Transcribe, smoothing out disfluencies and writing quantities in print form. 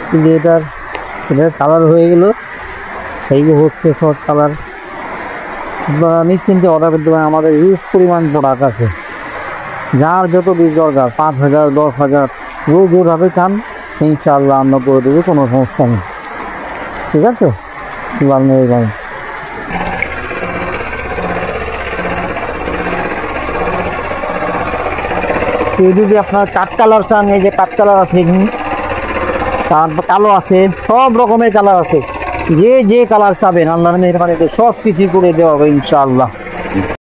কিন্তু এটার কালার হয়ে গেল, এইগুলো হচ্ছে শর্ট কালার। নিশ্চিন্তে অর্ডার করতে পারেন, আমাদের হিউজ পরিমাণ প্রোডাক্ট আছে। যার যত বীজ দরকার 5,000 10,000 যেভাবে চান ইনশাআল্লাহ আমরা করে দেবো, কোনো সমস্যা নেই। ঠিক আছে, যদি আপনার কাঠ কালার চান, এই যে কাঠ কালার আছে, তারপর কালো আছে, সব রকমের কালার আছে। যে কালার চাবেন আল্লাহর মেহেরবানিতে সব কিছু করে দেওয়া হবে ইনশাআল্লাহ।